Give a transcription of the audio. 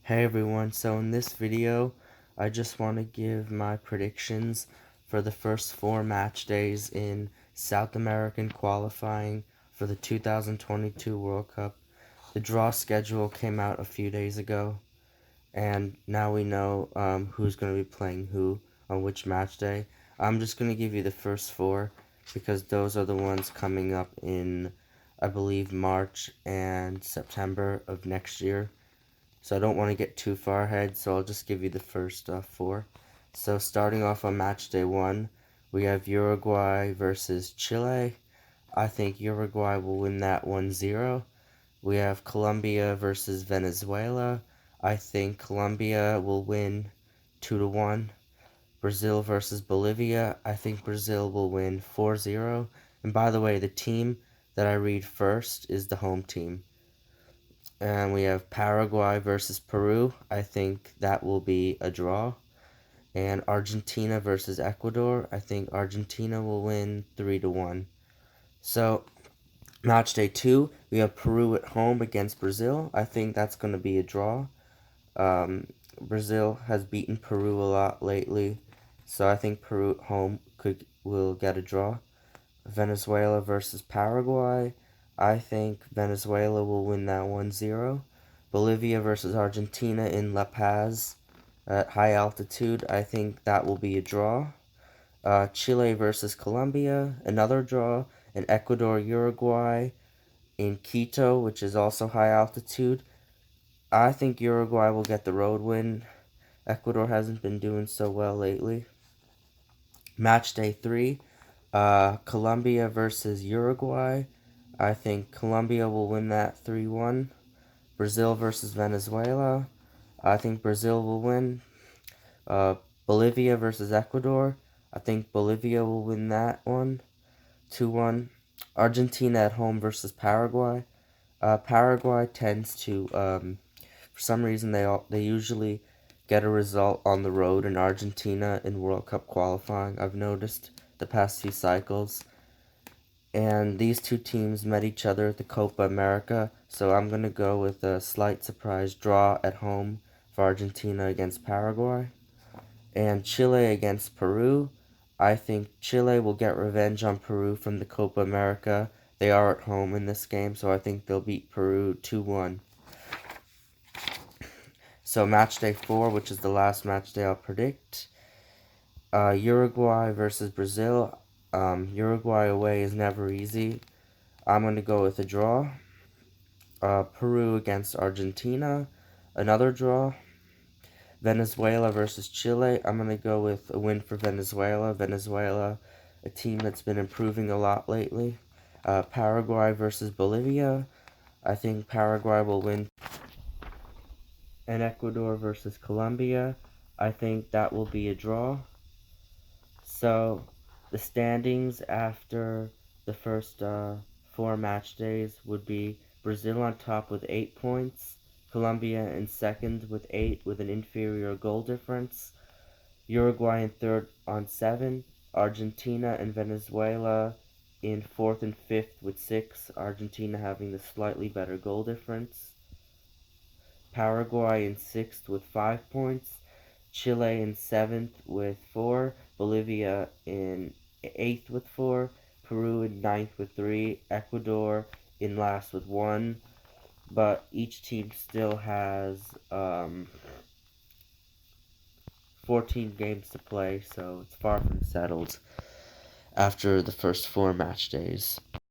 Hey everyone, so in this video, I just want to give my predictions for the first 4 match days in South American qualifying for the 2022 World Cup. The draw schedule came out a few days ago, and now we know who's going to be playing who on which match day. I'm just going to give you the first 4 because those are the ones coming up in, I believe, March and September of next year. So I don't want to get too far ahead, so I'll just give you the first 4. So starting off on match day 1, we have Uruguay versus Chile. I think Uruguay will win that 1-0. We have Colombia versus Venezuela. I think Colombia will win 2-1. Brazil versus Bolivia. I think Brazil will win 4-0. And by the way, the team that I read first is the home team. And we have Paraguay versus Peru. I think that will be a draw. And Argentina versus Ecuador. I think Argentina will win 3-1. So, match day 2, we have Peru at home against Brazil. I think that's going to be a draw. Brazil has beaten Peru a lot lately, so I think Peru at home will get a draw. Venezuela versus Paraguay. I think Venezuela will win that 1-0. Bolivia versus Argentina in La Paz at high altitude. I think that will be a draw. Chile versus Colombia, another draw. And Ecuador, Uruguay in Quito, which is also high altitude. I think Uruguay will get the road win. Ecuador hasn't been doing so well lately. Match day 3, Colombia versus Uruguay. I think Colombia will win that 3-1. Brazil versus Venezuela. I think Brazil will win. Bolivia versus Ecuador. I think Bolivia will win that one 2-1. Argentina at home versus Paraguay. Paraguay tends to, for some reason, they usually get a result on the road in Argentina in World Cup qualifying. I've noticed the past few cycles. And these two teams met each other at the Copa America, so I'm going to go with a slight surprise draw at home for Argentina against Paraguay. And Chile against Peru. I think Chile will get revenge on Peru from the Copa America. They are at home in this game, so I think they'll beat Peru 2-1. So match day 4, which is the last match day I'll predict. Uruguay versus Brazil. Uruguay away is never easy. I'm going to go with a draw. Peru against Argentina. Another draw. Venezuela versus Chile. I'm going to go with a win for Venezuela. Venezuela, a team that's been improving a lot lately. Paraguay versus Bolivia. I think Paraguay will win. And Ecuador versus Colombia. I think that will be a draw. So, the standings after the first 4 match days would be Brazil on top with 8 points, Colombia in second with 8 with an inferior goal difference, Uruguay in third on 7, Argentina and Venezuela in fourth and fifth with 6, Argentina having the slightly better goal difference, Paraguay in sixth with 5 points, Chile in 7th with 4, Bolivia in 8th with 4, Peru in 9th with 3, Ecuador in last with 1, but each team still has 14 games to play, so it's far from settled after the first 4 match days.